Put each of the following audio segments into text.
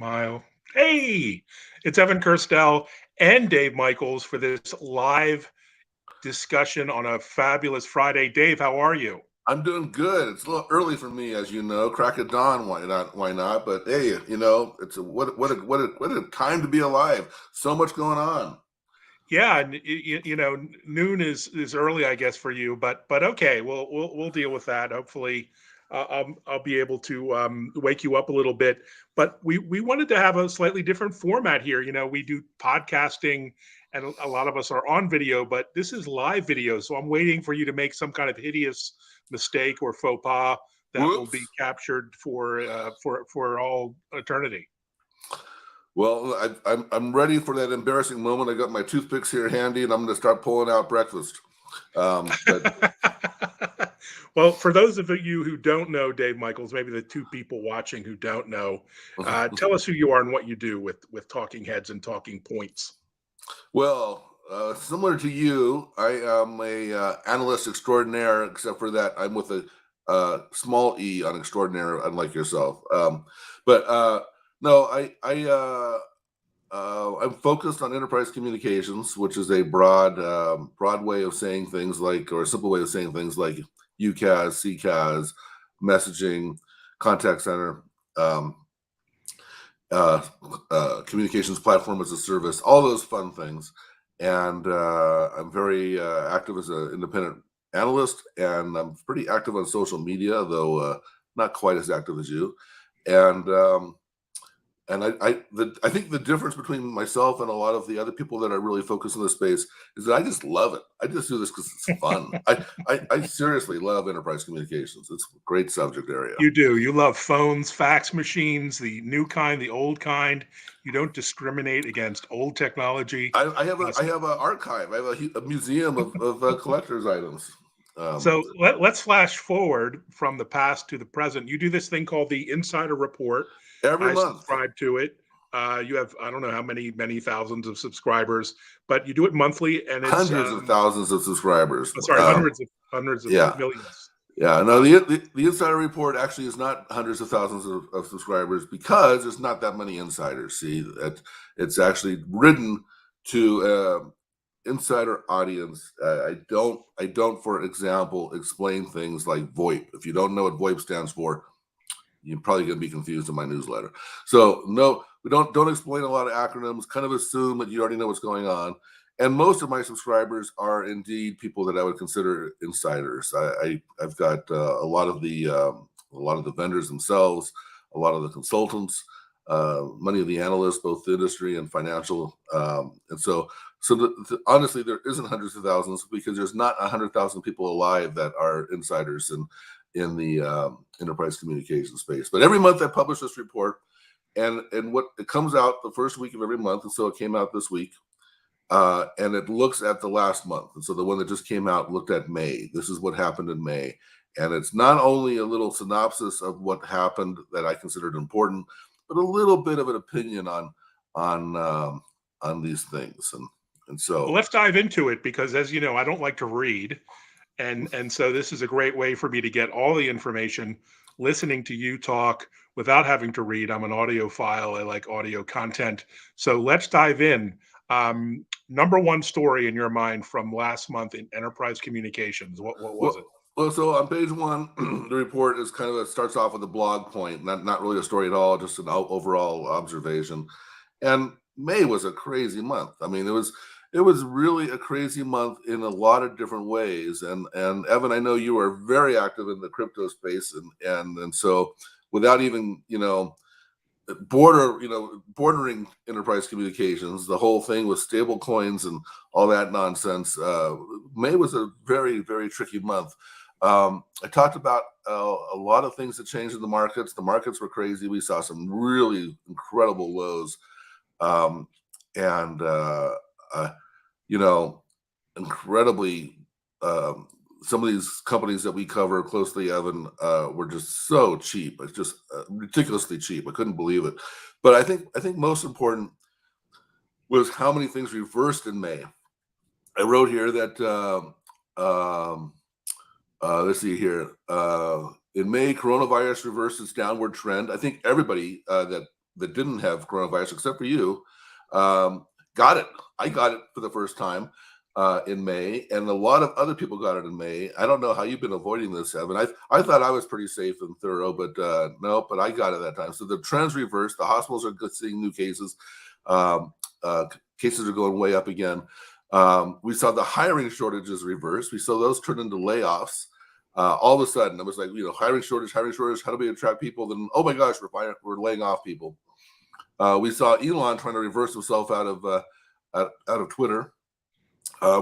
Smile. Hey, it's Evan Kirstel and Dave Michaels for this live discussion on a fabulous Friday. Dave, how are you? I'm doing good. It's a little early for me, as you know. Crack of dawn, why not? Why not? But hey, it's what a time to be alive. So much going on. Yeah, and noon is early, I guess, for you, but okay, we'll deal with that. Hopefully, I'll be able to wake you up a little bit. But we wanted to have a slightly different format here. We do podcasting, and a lot of us are on video, but this is live video. So I'm waiting for you to make some kind of hideous mistake or faux pas that will be Whoops. captured for all eternity. Well, I'm ready for that embarrassing moment. I got my toothpicks here handy, and I'm going to start pulling out breakfast. But Well, for those of you who don't know Dave Michaels, maybe the two people watching who don't know, tell us who you are and what you do with Talking Heads and Talking Points. well, similar to you, I am a analyst extraordinaire, except for that I'm with a small e on extraordinaire, unlike yourself. But no, I'm focused on enterprise communications, which is a broad way of saying things like, or a simple way of saying things like UCAS, CCAS, messaging, contact center, um, uh, communications platform as a service, all those fun things. And I'm very active as an independent analyst, and I'm pretty active on social media, though not quite as active as you. And I think the difference between myself and a lot of the other people that are really focused on this space is that I just love it. I just do this because it's fun. I seriously love enterprise communications. It's a great subject area. You do. You love phones, fax machines, the new kind, the old kind. You don't discriminate against old technology. I have an archive. I have a museum of collector's items. Um, So let's flash forward from the past to the present. You do this thing called the Insider Report. every I month, subscribe to it. You have I don't know how many thousands of subscribers, but you do it monthly, and it's hundreds of thousands of subscribers. sorry, hundreds of Yeah, millions. yeah. No, Uh, the insider report actually is not hundreds of thousands of subscribers because there's not that many insiders. See, it's actually written to insider audience. I don't, for example, explain things like VoIP. If you don't know what VoIP stands for, you're probably going to be confused in my newsletter. So no, we don't explain a lot of acronyms. Kind of assume that you already know what's going on. And most of my subscribers are indeed people that I would consider insiders. I've got a lot of the vendors themselves, a lot of the consultants, many of the analysts, both industry and financial. Honestly, there isn't hundreds of thousands because there's not 100,000 people alive that are insiders in the enterprise communication space. But every month I publish this report, and what it comes out the first week of every month, and so it came out this week, and it looks at the last month. And so the one that just came out looked at May. This is what happened in May, and it's not only a little synopsis of what happened that I considered important, but a little bit of an opinion on these things, and well, so. let's dive into it because, as you know, I don't like to read, and so this is a great way for me to get all the information listening to you talk without having to read. I'm an audiophile. I like audio content. So let's dive in. Number one story in your mind from last month in enterprise communications. What was it? Well, so on page one, the report is kind of starts off with a blog point, not really a story at all, just an overall observation. And May was a crazy month. I mean, it was really a crazy month in a lot of different ways. And Evan, I know you are very active in the crypto space, and so without even bordering enterprise communications, the whole thing with stable coins and all that nonsense. May was a very, very tricky month. I talked about a lot of things that changed in the markets. The markets were crazy. We saw some really incredible lows, and you know, incredibly. Some of these companies that we cover closely, Evan, were just so cheap. It's just ridiculously cheap. I couldn't believe it. But I think most important was how many things reversed in May. I wrote here that let's see here. In May, coronavirus reversed its downward trend. I think everybody that didn't have coronavirus, except for you, got it. I got it for the first time in May, and a lot of other people got it in May. I don't know how you've been avoiding this, Evan. I thought I was pretty safe and thorough, but no, but I got it that time. So the trend's reversed. The hospitals are seeing new cases. Cases are going way up again. We saw the hiring shortages reverse. We saw those turn into layoffs. All of a sudden, it was like, hiring shortage. How do we attract people? Then, oh my gosh, we're laying off people. We saw Elon trying to reverse himself out of Twitter.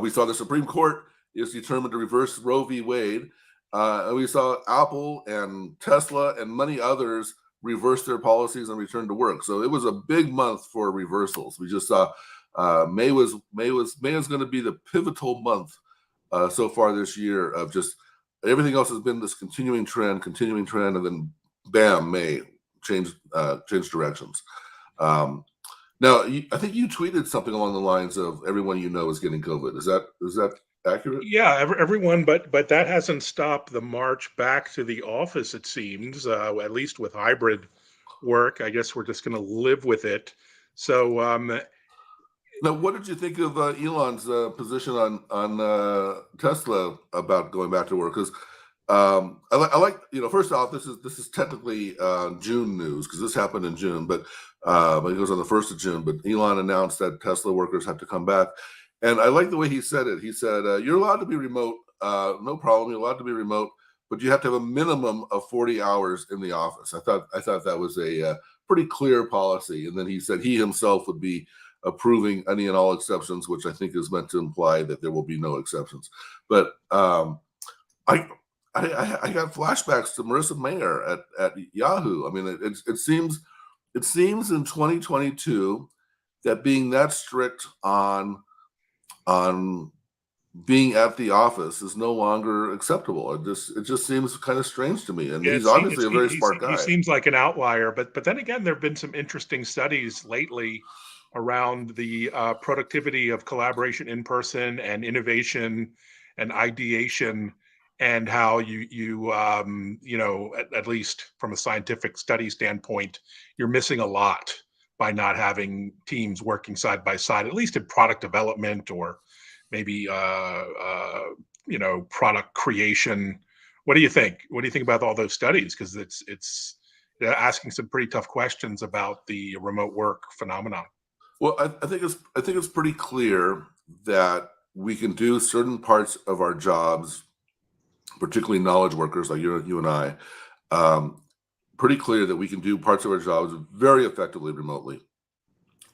We saw the Supreme Court is determined to reverse Roe v. Wade. And we saw Apple and Tesla and many others reverse their policies and return to work. So it was a big month for reversals. We just saw May is going to be the pivotal month so far this year of just everything else has been this continuing trend, and then bam, May changed directions. Now, I think you tweeted something along the lines of everyone you know is getting COVID. Is that accurate? Yeah, everyone, but that hasn't stopped the march back to the office. It seems, at least with hybrid work. I guess we're just going to live with it. So, now, what did you think of Elon's position on Tesla about going back to work? Because I like, first off, this is technically June news because this happened in June, but it goes on the 1st of June. But Elon announced that Tesla workers have to come back, and I like the way he said it. He said, "You're allowed to be remote, no problem. You're allowed to be remote, but you have to have a minimum of 40 hours in the office." I thought that was a pretty clear policy. And then he said he himself would be approving any and all exceptions, which I think is meant to imply that there will be no exceptions. But I got flashbacks to Marissa Mayer at Yahoo. I mean, it seems in 2022 that being that strict on being at the office is no longer acceptable. It just seems kind of strange to me. And yeah, he's obviously a very smart he guy. seems like an outlier. But then again, there have been some interesting studies lately around the productivity of collaboration in person and innovation and ideation, and how at least from a scientific study standpoint, you're missing a lot by not having teams working side by side, at least in product development or maybe product creation. What do you think? What do you think about all those studies? Because it's asking some pretty tough questions about the remote work phenomenon. Well, I think it's pretty clear that we can do certain parts of our jobs, particularly knowledge workers like you and I. Pretty clear that we can do parts of our jobs very effectively remotely,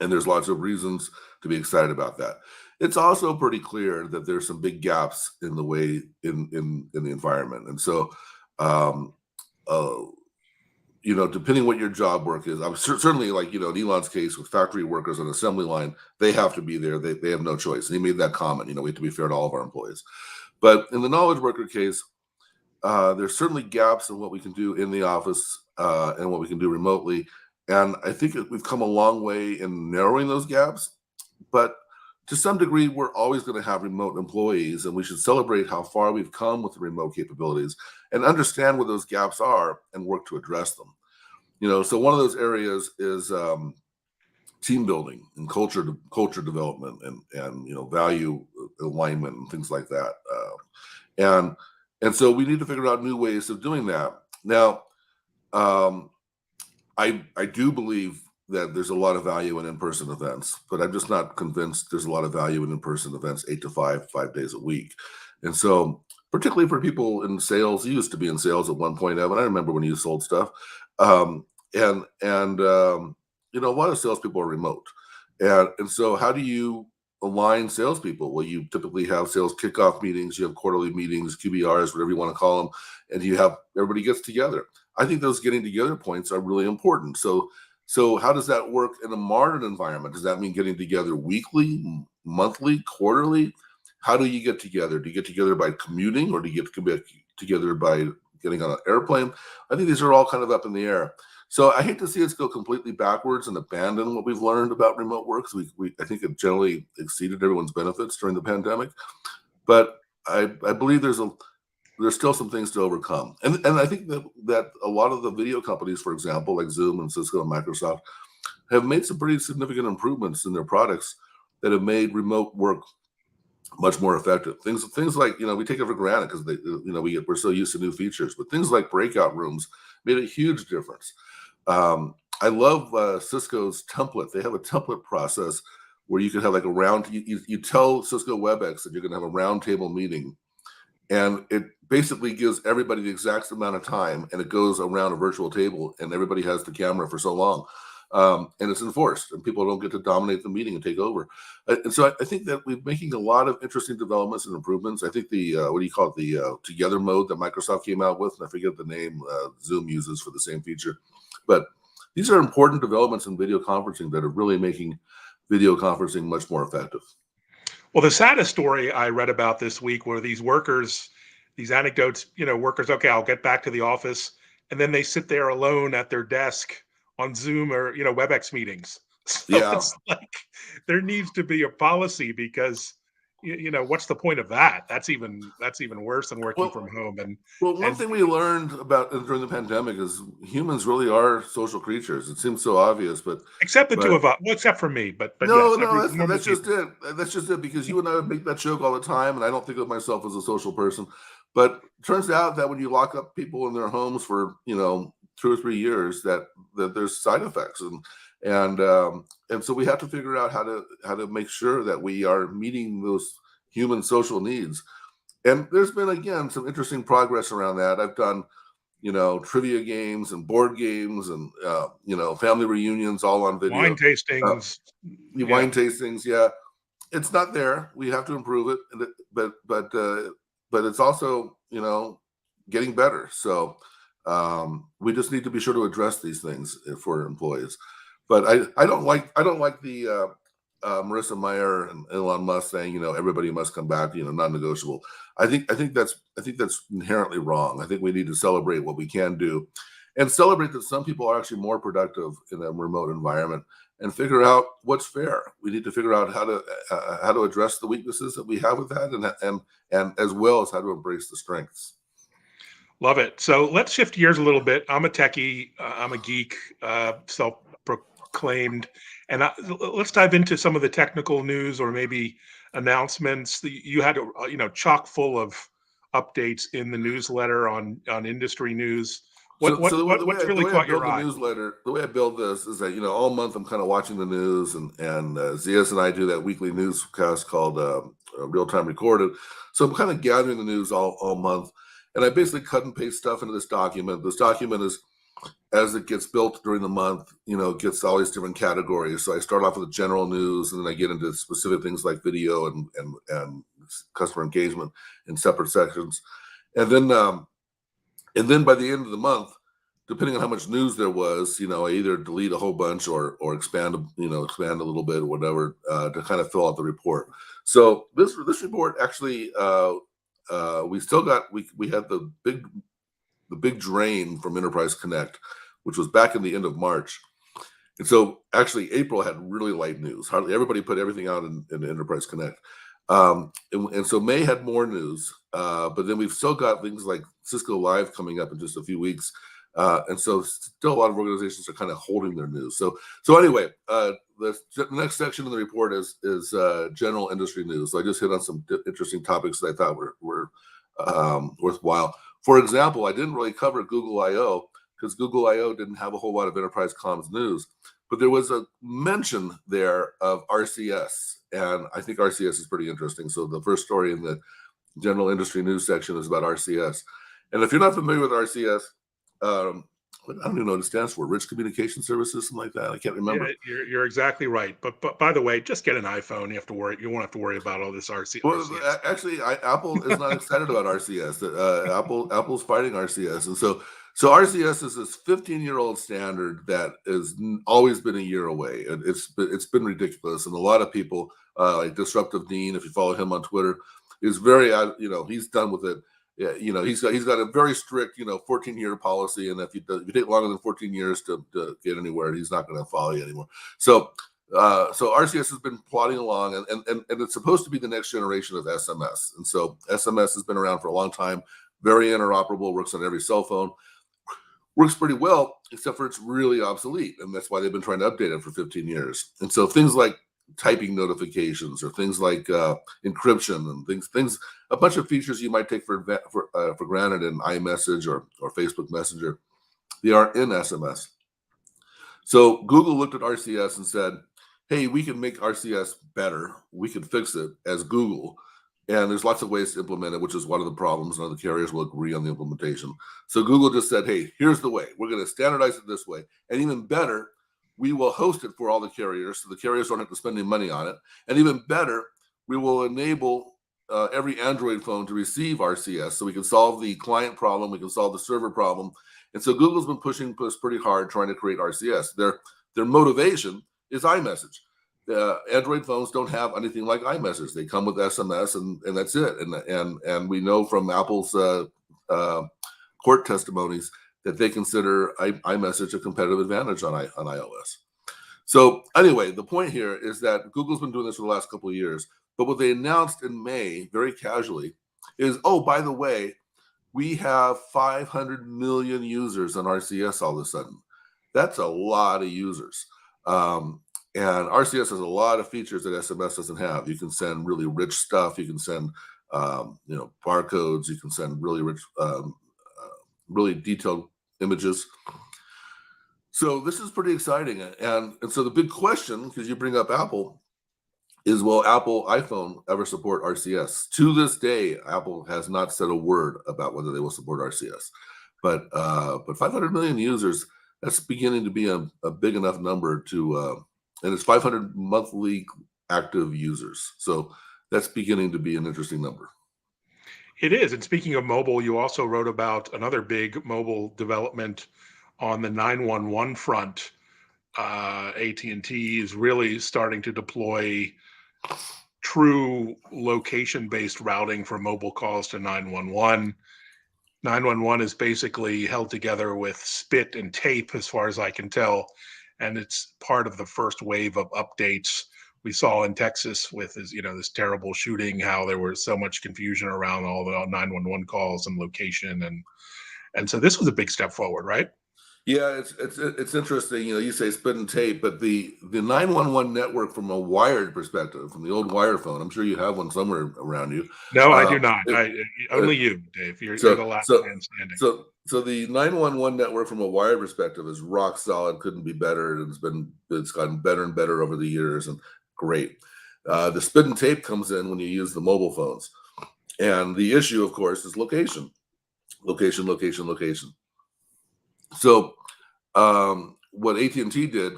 and there's lots of reasons to be excited about that. It's also pretty clear that there's some big gaps in the way in the environment, and so depending what your job work is, I'm certainly like, in Elon's case with factory workers on assembly line, they have to be there. They have no choice. And he made that comment, we have to be fair to all of our employees. But in the knowledge worker case, there's certainly gaps in what we can do in the office and what we can do remotely. And I think we've come a long way in narrowing those gaps. But to some degree, we're always going to have remote employees, and we should celebrate how far we've come with the remote capabilities and understand where those gaps are and work to address them. So one of those areas is team building and culture development and value alignment and things like that. And so we need to figure out new ways of doing that. Now, I do believe that there's a lot of value in in-person events, but I'm just not convinced there's a lot of value in in-person events 8 to 5 days a week. And so particularly for people in sales, you used to be in sales at one point, Evan. I remember when you sold stuff. And a lot of salespeople are remote. And so how do you align salespeople? Well, you typically have sales kickoff meetings, you have quarterly meetings, QBRs, whatever you want to call them, and you have everybody gets together. I think those getting together points are really important. So how does that work in a modern environment? Does that mean getting together weekly, monthly, quarterly? How do you get together? Do you get together by commuting, or do you get together by getting on an airplane? I think these are all kind of up in the air. So I hate to see us go completely backwards and abandon what we've learned about remote work. I think it generally exceeded everyone's benefits during the pandemic. But I believe there's still some things to overcome. And I think that a lot of the video companies, for example, like Zoom and Cisco and Microsoft, have made some pretty significant improvements in their products that have made remote work much more effective. Things like, we take it for granted because we're so used to new features, but things like breakout rooms made a huge difference. I love Cisco's template. They have a template process where you can have like a round. You tell Cisco WebEx that you're going to have a roundtable meeting, and it basically gives everybody the exact amount of time, and it goes around a virtual table, and everybody has the camera for so long. And it's enforced, and people don't get to dominate the meeting and take over. And so I think that we're making a lot of interesting developments and improvements. I think the the Together mode that Microsoft came out with, and I forget the name, Zoom uses for the same feature. But these are important developments in video conferencing that are really making video conferencing much more effective. Well, the saddest story I read about this week were these workers, these anecdotes, workers, okay, I'll get back to the office. And then they sit there alone at their desk on Zoom or, WebEx meetings. So Yeah. it's like there needs to be a policy because, what's the point of that? That's even worse than working from home. Well, one thing we learned about during the pandemic is humans really are social creatures. It seems so obvious, but except the two of us, well, except for me, but no, yes, that's just it. That's just it, because you and I would make that joke all the time, and I don't think of myself as a social person. But it turns out that when you lock up people in their homes for 2 or 3 years, that there's side effects, and so we have to figure out how to make sure that we are meeting those human social needs. And there's been, again, some interesting progress around that. I've done trivia games and board games and family reunions all on video. wine tastings. Wine tastings, yeah. It's not there. We have to improve it, but it's also getting better. So we just need to be sure to address these things for employees. But I don't like the Marissa Mayer and Elon Musk saying everybody must come back, non-negotiable. I think that's inherently wrong. I think we need to celebrate what we can do, and celebrate that some people are actually more productive in a remote environment, and figure out what's fair. We need to figure out how to address the weaknesses that we have with that, and as well as how to embrace the strengths. Love it. So let's shift gears a little bit. I'm a techie. I'm a geek, self-proclaimed. And let's dive into some of the technical news or maybe announcements. You had, chock full of updates in the newsletter on industry news. What's really caught your eye? The way I build this is that all month I'm kind of watching the news, and Zias and I do that weekly newscast called Real Time Recorded. So I'm kind of gathering the news all month, and I basically cut and paste stuff into this document. This document is, as it gets built during the month, gets all these different categories. So I start off with the general news, and then I get into specific things like video and customer engagement in separate sections, and then by the end of the month, depending on how much news there was, I either delete a whole bunch or expand a little bit or whatever, to kind of fill out the report. So this report actually, we had the big drain from Enterprise Connect, which was back in the end of March. And so actually April had really light news. Hardly everybody put everything out in Enterprise Connect. And so May had more news, but then we've still got things like Cisco Live coming up in just a few weeks. And so still a lot of organizations are kind of holding their news. So anyway, the next section of the report is general industry news. So I just hit on some interesting topics that I thought were worthwhile. For example, I didn't really cover Google I/O because Google I/O didn't have a whole lot of enterprise comms news, but there was a mention there of RCS, and I think RCS is pretty interesting. So the first story in the general industry news section is about RCS. And if you're not familiar with RCS, I don't even know what it stands for. Rich Communication Services, something like that. I can't remember. Yeah, you're exactly right. But by the way, just get an iPhone. You won't have to worry about all this RCS. Well, actually, Apple is not excited about RCS. Apple's fighting RCS, and so RCS is this 15-year-old standard that has always been a year away, and it's been ridiculous. And a lot of people, like Disruptive Dean, if you follow him on Twitter, is very he's done with it. Yeah, he's got a very strict 14-year policy, and if you take longer than 14 years to get anywhere, he's not going to follow you anymore. So RCS has been plodding along, and it's supposed to be the next generation of SMS. And so SMS has been around for a long time, very interoperable, works on every cell phone. works pretty well, except for it's really obsolete. And that's why they've been trying to update it for 15 years. And so things like typing notifications or things like encryption and things, a bunch of features you might take for granted in iMessage or Facebook Messenger, they are in SMS. So Google looked at RCS and said, hey, we can make RCS better. We can fix it as Google. And there's lots of ways to implement it, which is one of the problems. None of the carriers will agree on the implementation. So Google just said, hey, here's the way. We're going to standardize it this way. And even better, we will host it for all the carriers, so the carriers don't have to spend any money on it. And even better, we will enable every Android phone to receive RCS, so we can solve the client problem, we can solve the server problem. And so Google's been pushing pretty hard trying to create RCS. Their motivation is iMessage. Android phones don't have anything like iMessage. They come with SMS, and that's it. And we know from Apple's court testimonies that they consider iMessage a competitive advantage on iOS. So anyway, the point here is that Google's been doing this for the last couple of years. But what they announced in May, very casually, is, oh, by the way, we have 500 million users on RCS all of a sudden. That's a lot of users. And RCS has a lot of features that SMS doesn't have. You can send really rich stuff. You can send, barcodes. You can send really rich, really detailed images. So this is pretty exciting. And so the big question, because you bring up Apple, is will Apple iPhone ever support RCS? To this day, Apple has not said a word about whether they will support RCS. But 500 million users, that's beginning to be a big enough number to, and it's 500 monthly active users. So that's beginning to be an interesting number. It is. And speaking of mobile, you also wrote about another big mobile development on the 911 front. AT&T is really starting to deploy true location-based routing for mobile calls to 911. 911 is basically held together with spit and tape, as far as I can tell, and it's part of the first wave of updates we saw in Texas with this terrible shooting. How there was so much confusion around all the 911 calls and location, and so this was a big step forward, right? Yeah, it's interesting. You say spit and tape, but the 911 network from a wired perspective, from the old wire phone, I'm sure you have one somewhere around you. No, I do not. Only you, Dave. You're the last man standing. So the 911 network from a wired perspective is rock solid, couldn't be better. It's gotten better and better over the years, and great. The spit and tape comes in when you use the mobile phones, and the issue, of course, is location. So what AT&T did,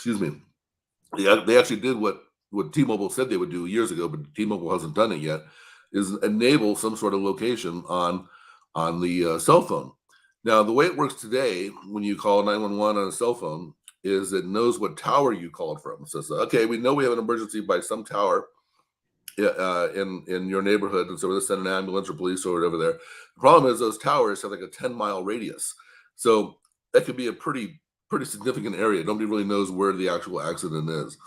they actually did what T-Mobile said they would do years ago, but T-Mobile hasn't done it yet, is enable some sort of location on the cell phone. Now, the way it works today, when you call 911 on a cell phone, is it knows what tower you called from. It says, okay, we know we have an emergency by some tower in your neighborhood, and so we're going to send an ambulance or police or whatever there. The problem is those towers have like a 10-mile radius. So that could be a pretty significant area. Nobody really knows where the actual accident is.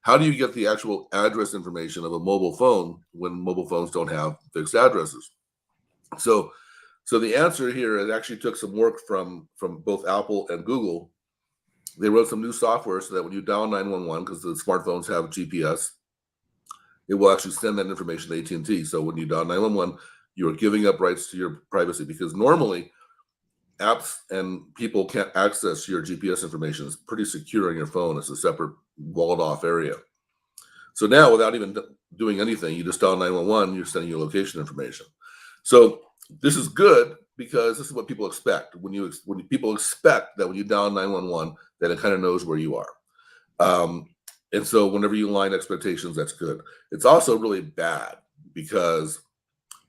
How do you get the actual address information of a mobile phone when mobile phones don't have fixed addresses? So the answer here, it actually took some work from both Apple and Google. They wrote some new software so that when you dial 911, because the smartphones have GPS, it will actually send that information to AT&T. So when you dial 911, you are giving up rights to your privacy, because normally apps and people can't access your GPS information. It's pretty secure on your phone. It's a separate walled off area. So now, without even doing anything, you just dial 911, you're sending your location information. So this is good, because this is what people expect. When people expect that when you dial 911, that it kind of knows where you are. And so whenever you align expectations, that's good. It's also really bad, because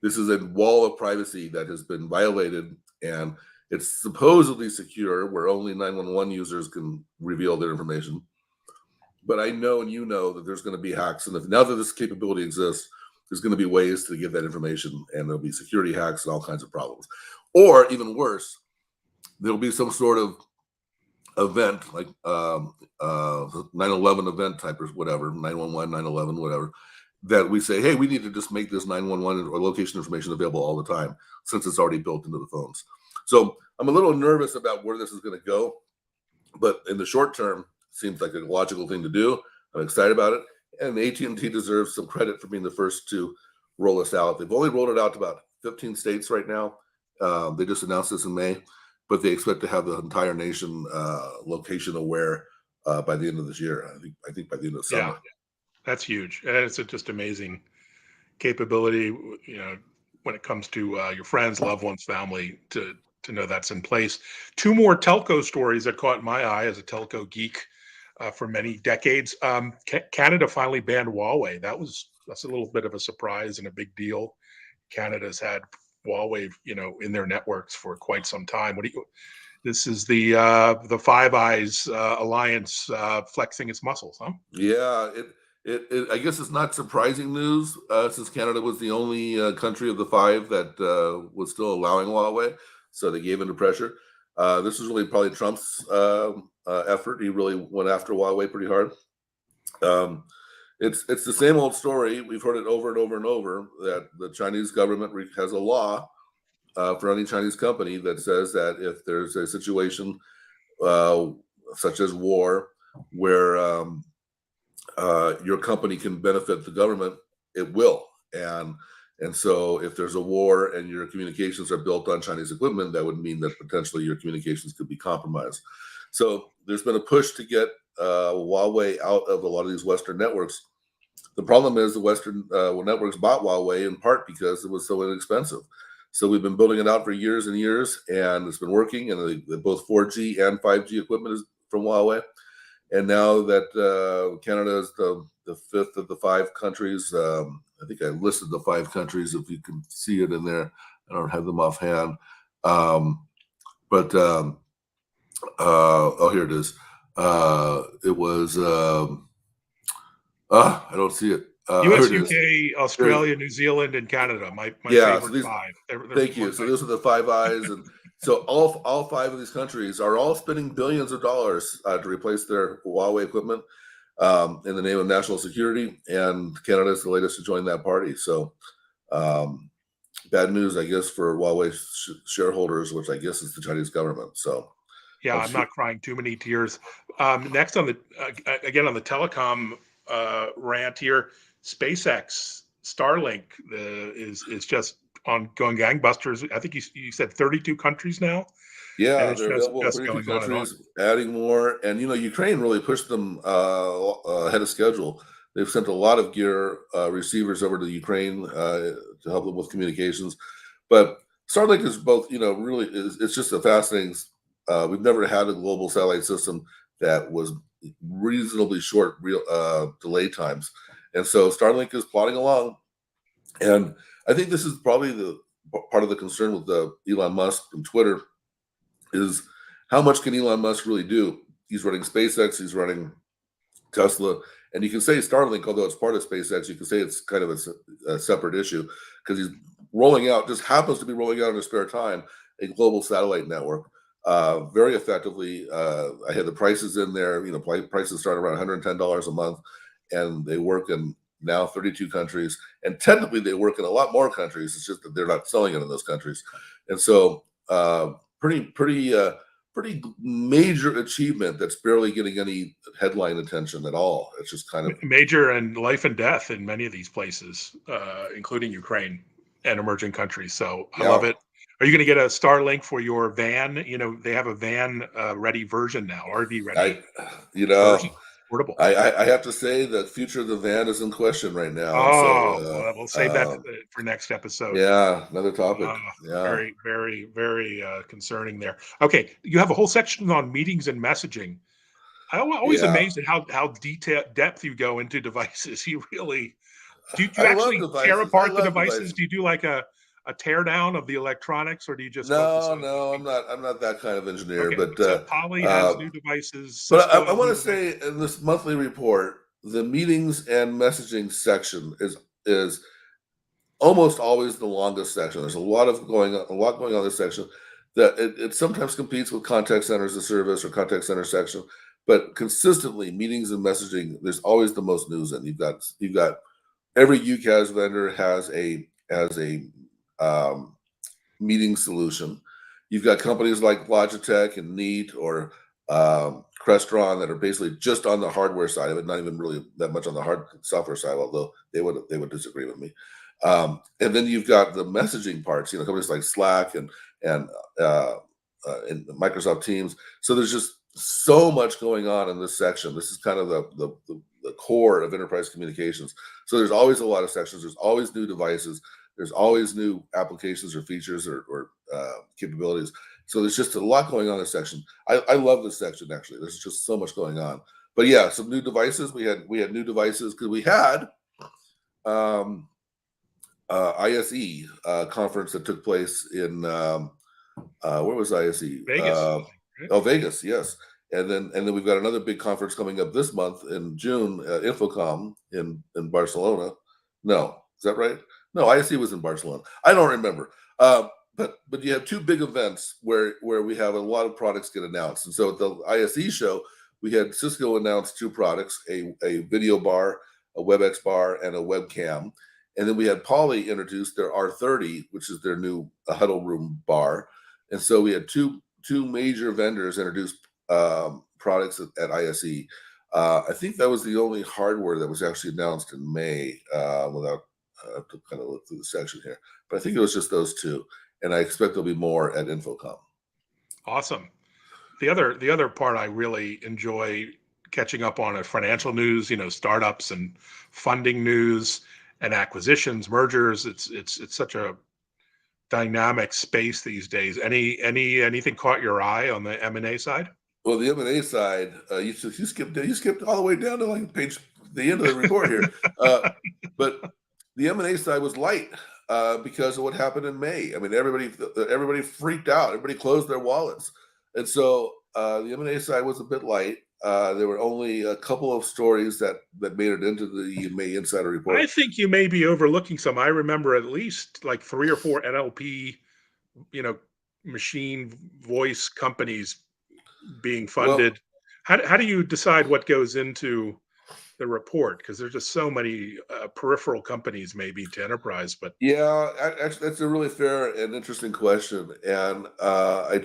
this is a wall of privacy that has been violated, and it's supposedly secure, where only 911 users can reveal their information. But I know, and you know, that there's going to be hacks. And now that this capability exists, there's going to be ways to get that information, and there'll be security hacks and all kinds of problems. Or even worse, there'll be some sort of event, like 9/11 event type or whatever, 911, 9/11, whatever, that we say, hey, we need to just make this 911 or location information available all the time, since it's already built into the phones. So I'm a little nervous about where this is going to go, but in the short term, seems like a logical thing to do. I'm excited about it, and AT&T deserves some credit for being the first to roll this out. They've only rolled it out to about 15 states right now. They just announced this in May, but they expect to have the entire nation location aware by the end of this year. I think by the end of the Yeah, summer. that's huge. And it's a just amazing capability, when it comes to your friends, loved ones, family, to know that's in place. Two more telco stories that caught my eye as a telco geek for many decades. Canada finally banned Huawei. That's a little bit of a surprise and a big deal. Canada's had Huawei, in their networks for quite some time. This is the Five Eyes alliance flexing its muscles, huh? Yeah, I guess it's not surprising news since Canada was the only country of the five that was still allowing Huawei, so they gave into pressure. This was really probably Trump's effort. He really went after Huawei pretty hard. Um, it's the same old story. We've heard it over and over and over that the Chinese government has a law for any Chinese company that says that if there's a situation uh, such as war where your company can benefit the government, it will. And so if there's a war and your communications are built on Chinese equipment, that would mean that potentially your communications could be compromised. So there's been a push to get Huawei out of a lot of these Western networks. The problem is the Western networks bought Huawei in part because it was so inexpensive. So we've been building it out for years and years, and it's been working. And both 4G and 5G equipment is from Huawei. And now that Canada is the fifth of the five countries, I think I listed the five countries if you can see it in there. I don't have them offhand. But oh, here it is. It was, I don't see it. Here US, it is. UK, Australia, New Zealand, and Canada. My Yeah, so favorite these, five. thank you. So those are the Five Eyes, and so all five of these countries are all spending billions of dollars to replace their Huawei equipment in the name of national security, and Canada is the latest to join that party. So bad news, I guess, for Huawei shareholders, which I guess is the Chinese government. So Yeah, I'm not crying too many tears. Next on the again on the telecom rant here, SpaceX Starlink is just on going gangbusters. I think you said 32 countries now, and yeah, it's they're available in just 32 going on and on. countries, adding more. And, Ukraine really pushed them ahead of schedule. They've sent a lot of gear receivers over to Ukraine to help them with communications. But Starlink is both, really, it's just a fascinating. We've never had a global satellite system that was reasonably short delay times. And so Starlink is plodding along. And I think this is probably the part of the concern with Elon Musk and Twitter is how much can Elon Musk really do? He's running SpaceX, he's running Tesla, and you can say Starlink, although it's part of SpaceX, you can say it's kind of a separate issue because he's rolling out, just happens to be rolling out in his spare time, a global satellite network very effectively. I had the prices in there, prices start around $110 a month, and they work in now 32 countries, and technically they work in a lot more countries. It's just that they're not selling it in those countries, and so pretty major achievement that's barely getting any headline attention at all. It's just kind of Major and life and death in many of these places, including Ukraine and emerging countries. So I love yeah. it. Are you going to get a Starlink for your van? They have a van ready version now, RV I ready you version, know portable. I have to say the future of the van is in question right now, and Oh, so well, we'll save that for next episode. yeah, another topic. Uh, Yeah, very, very, very concerning there. Okay, you have a whole section on meetings and messaging. I'm always yeah. amazed at how detailed depth you go into devices. You really do I you love actually tear devices. I apart the love devices? devices. Do you do like a tear down of the electronics, or do you just focus No, on just no, I'm features? not. I'm not that kind of engineer. Okay, so Poly has Uh, new devices, but Cisco I has want new to say devices. in this monthly report, the meetings and messaging section is almost always the longest section. There's a lot going on in this section that it sometimes competes with contact center as a service or contact center section, but consistently meetings and messaging, there's always the most news in. You've got every UCAS vendor has a meeting solution. You've got companies like Logitech and Neat or Crestron that are basically just on the hardware side of it, not even really that much on the hard software side, although they would disagree with me. And then you've got the messaging parts, companies like Slack and uh, and Microsoft Teams. So there's just so much going on in this section. This is kind of the core of enterprise communications. So there's always a lot of sections. There's always new devices. There's always new applications or features or capabilities. So there's just a lot going on in this section. I love this section actually. There's just so much going on. But yeah, some new devices. We had new devices because we had um, ISE conference that took place in where was ISE? Vegas, I think, right? Oh, Vegas, yes. And then we've got another big conference coming up this month in June, Infocom in Barcelona. No, is that right? No, ISE was in Barcelona. I don't remember. But you have two big events where we have a lot of products get announced. And so at the ISE show, we had Cisco announce two products: a video bar, a WebEx bar, and a webcam. And then we had Poly introduce their R30, which is their new huddle room bar. And so we had two major vendors introduce products at ISE. I think that was the only hardware that was actually announced in May. Without I have to kind of look through the section here, but I think it was just those two, and I expect there'll be more at Infocom. Awesome. The other part I really enjoy catching up on are financial news, startups and funding news and acquisitions, mergers. It's such a dynamic space these days. Anything caught your eye on the M&A side? Well, the M&A side, you skipped all the way down to like the end of the report here, but the M&A side was light because of what happened in May. I mean, everybody freaked out. Everybody closed their wallets, and so the M&A side was a bit light. There were only a couple of stories that made it into the May Insider I Report. think you may be overlooking some. I remember at least like three or four NLP, you know, machine voice companies being Well, funded. How do you decide what goes into the report? Because there's just so many peripheral companies maybe to enterprise, but yeah, actually, that's a really fair and interesting question, and I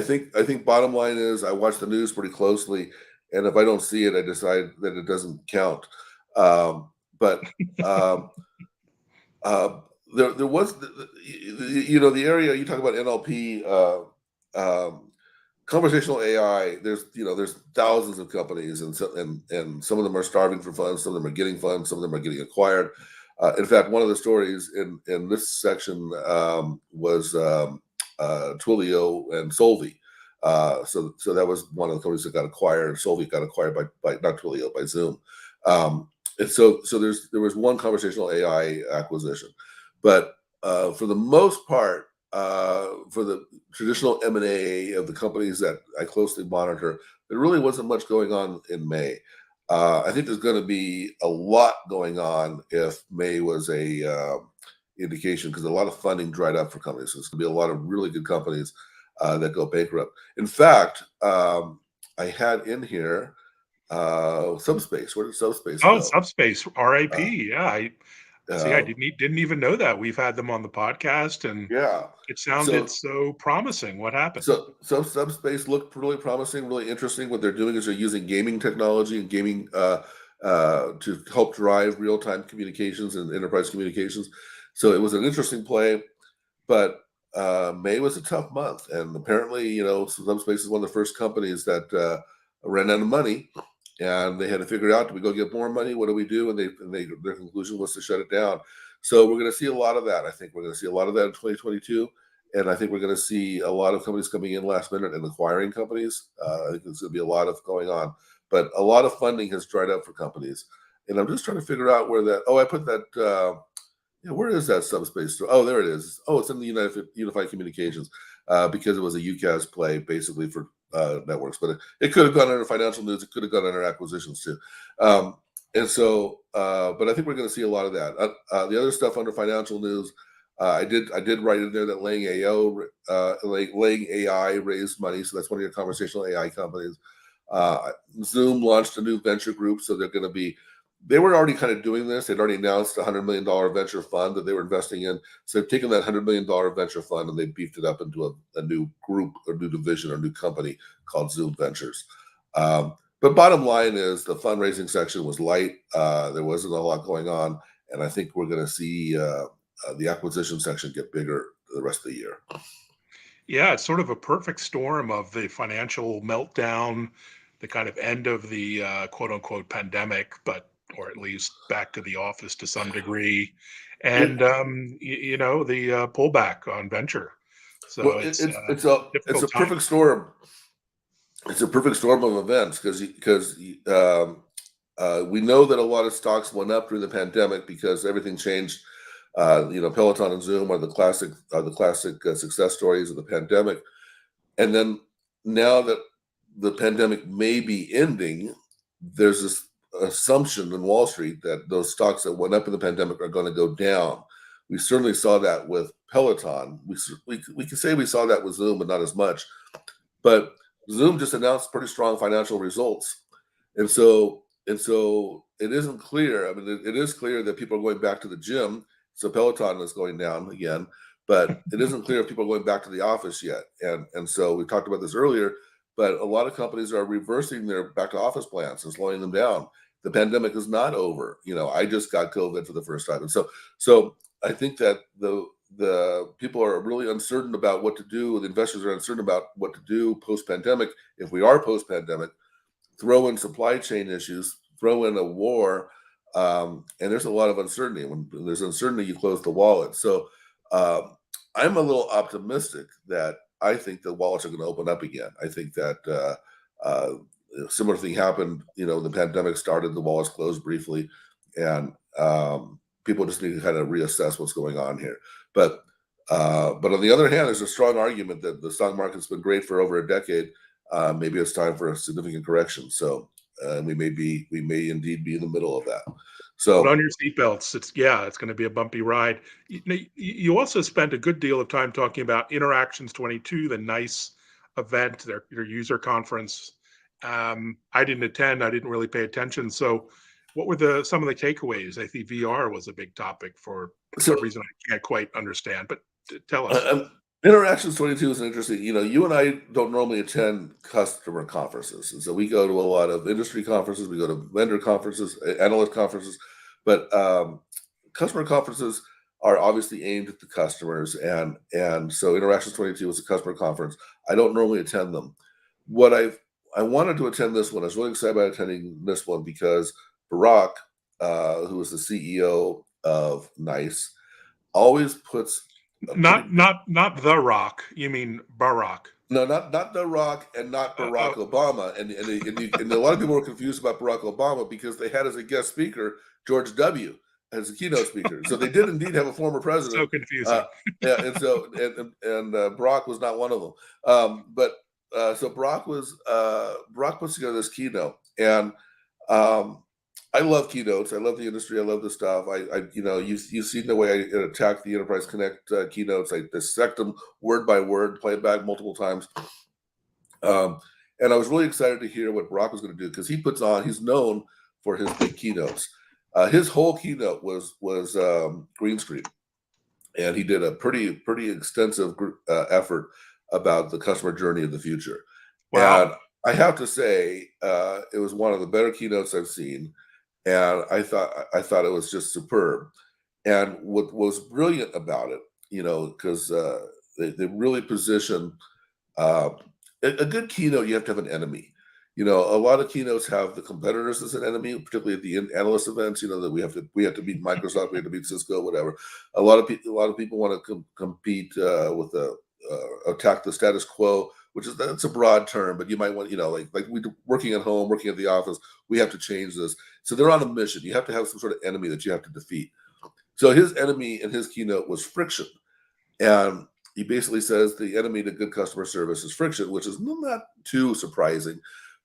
think bottom line is I watch the news pretty closely, and if I don't see it, I decide that it doesn't count. But uh, there was the area you talk about NLP, conversational AI. There's thousands of companies, and some of them are starving for funds, some of them are getting funds, some of them are getting acquired. In fact, one of the stories in this section was Twilio and Solvay. So that was one of the companies that got acquired. Solvay got acquired by not Twilio, by Zoom. And so there was one conversational AI acquisition, but for the most part, for the traditional M&A of the companies that I closely monitor, there really wasn't much going on in May. I think there's going to be a lot going on if May was a indication, because a lot of funding dried up for companies. So there's going to be a lot of really good companies that go bankrupt. In fact, I had in here Subspace. Where did Subspace oh, go? Subspace, Uh, RAP. Yeah, I see. I uh, didn't even know that. We've had them on the podcast, and yeah. it sounded So so promising. What happened? So Subspace looked really promising, really interesting. What they're doing is they're using gaming technology and gaming to help drive real time communications and enterprise communications. So it was an interesting play, but May was a tough month, and apparently, Subspace is one of the first companies that ran out of money, and they had to figure out: do we go get more money? What do we do? And their conclusion was to shut it down. So we're going to see a lot of that. I think we're going to see a lot of that in 2022. And I think we're going to see a lot of companies coming in last minute and acquiring companies. I think there's going to be a lot of going on, but a lot of funding has dried up for companies. And I'm just trying to figure out where that. Oh, I put that. Where is that Subspace store? Oh, there it is. Oh, it's in the Unified Communications because it was a UCAS play basically for networks, but it could have gone under financial news. It could have gone under acquisitions too. But I think we're going to see a lot of that. The other stuff under financial news. I did write in there that Laying AI raised money, so that's one of your conversational AI companies. Zoom launched a new venture group, so they're going to be they were already kind of doing this. They'd already announced a $100 million venture fund that they were investing in. So they've taken that $100 million venture fund and they beefed it up into a new group or new division or new company called Zoom Ventures. But bottom line is the fundraising section was light. There wasn't a lot going on. And I think we're going to see the acquisition section get bigger the rest of the year. Yeah, it's sort of a perfect storm of the financial meltdown, the kind of end of the quote unquote pandemic, but or at least back to the office to some degree, It, and the pullback on venture. So well, it's it's a difficult time. perfect storm. It's a perfect storm of events because we know that a lot of stocks went up during the pandemic because everything changed. Peloton and Zoom are the classic success stories of the pandemic. And then now that the pandemic may be ending, there's this assumption in Wall Street that those stocks that went up in the pandemic are going to go down. We certainly saw that with Peloton. We can say we saw that with Zoom, but not as much. But Zoom just announced pretty strong financial results, and so it isn't clear. I mean, it is clear that people are going back to the gym. So Peloton is going down again, but it isn't clear if people are going back to the office yet. And so we talked about this earlier, but a lot of companies are reversing their back to office plans and slowing them down. The pandemic is not over. I just got COVID for the first time, and so I think that the people are really uncertain about what to do. The investors are uncertain about what to do post pandemic. If we are post pandemic, throw in supply chain issues, throw in a war, and there's a lot of uncertainty. When there's uncertainty, you close the wallet. So I'm a little optimistic that I think the wallets are going to open up again. I think that similar thing happened. The pandemic started, the wallets closed briefly, and people just need to kind of reassess what's going on here. But on the other hand, there's a strong argument that the stock market's been great for over a decade. Maybe it's time for a significant correction. So we may indeed be in the middle of that. Put on So your seatbelts. It's going to be a bumpy ride. You also spent a good deal of time talking about Interactions 22, the NICE event, their user conference. I didn't attend. I didn't really pay attention. So, what were some of the takeaways? I think VR was a big topic for so a reason I can't quite understand. But tell us. Interactions 22 is interesting. You and I don't normally attend customer conferences. And so we go to a lot of industry conferences, we go to vendor conferences, analyst conferences, but customer conferences are obviously aimed at the customers. And so Interactions 22 is a customer conference. I don't normally attend them. I wanted to attend this one. I was really excited about attending this one because Barack, who is the CEO of NICE, always puts Not The Rock. You mean Barack? no, not The Rock and not Barack Oh, Obama. And a lot of people were confused about Barack Obama because they had as a guest speaker George W. as a keynote speaker. So they did indeed have a former president. so confusing. Yeah, and Barack was not one of them. So Barack puts together this keynote, and I love keynotes. I love the industry. I love the stuff. You've seen the way I attack the Enterprise Connect keynotes. I dissect them word by word, play it back multiple times. And I was really excited to hear what Barack was going to do because he's known for his big keynotes. His whole keynote was green screen, and he did a pretty extensive effort about the customer journey of the future. Wow. And I have to say, it was one of the better keynotes I've seen. And I thought it was just superb. And what was brilliant about it, because they really position a good keynote. You have to have an enemy. A lot of keynotes have the competitors as an enemy, particularly at the analyst events. That we have to beat Microsoft, we have to beat Cisco, whatever. A lot of people want to compete with attack the status quo, that's a broad term, but you might want, like we working at home, working at the office, we have to change this. So they're on a mission. You have to have some sort of enemy that you have to defeat. So his enemy in his keynote was friction. And he basically says the enemy to good customer service is friction, which is not too surprising.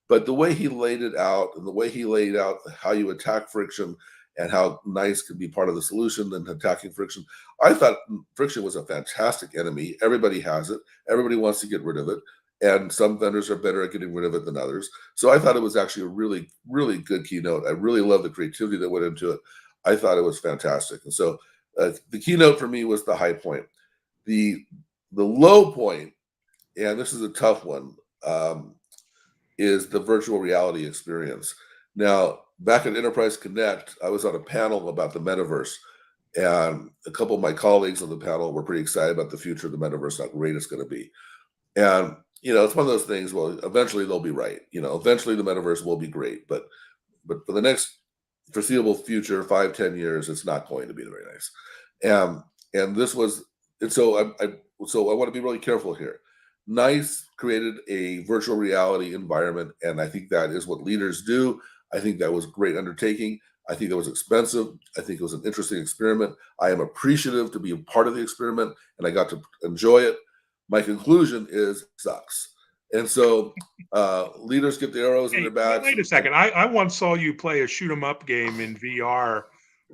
But the way he laid it out and the way he laid out how you attack friction and how NICE can be part of the solution and attacking friction, I thought friction was a fantastic enemy. Everybody has it. Everybody wants to get rid of it. and some vendors are better at getting rid of it than others. So I thought it was actually a really, really good keynote. I really love the creativity that went into it. I thought it was fantastic. And so the keynote for me was the high point. The low point, and this is a tough one, is the virtual reality experience. Now, back at Enterprise Connect, I was on a panel about the metaverse, and a couple of my colleagues on the panel were pretty excited about the future of the metaverse, how great it's going to be. And it's one of those things. Well, eventually they'll be right. Eventually the metaverse will be great, but for the next foreseeable future, 5-10 years, it's not going to be very nice. And this was, and so I want to be really careful here. NICE created a virtual reality environment, and I think that is what leaders do. I think that was a great undertaking. I think that was expensive. I think it was an interesting experiment. I am appreciative to be a part of the experiment, and I got to enjoy it. My conclusion is sucks. And so leaders get the arrows in Hey, their backs. wait a second. I once saw you play a shoot 'em up game in VR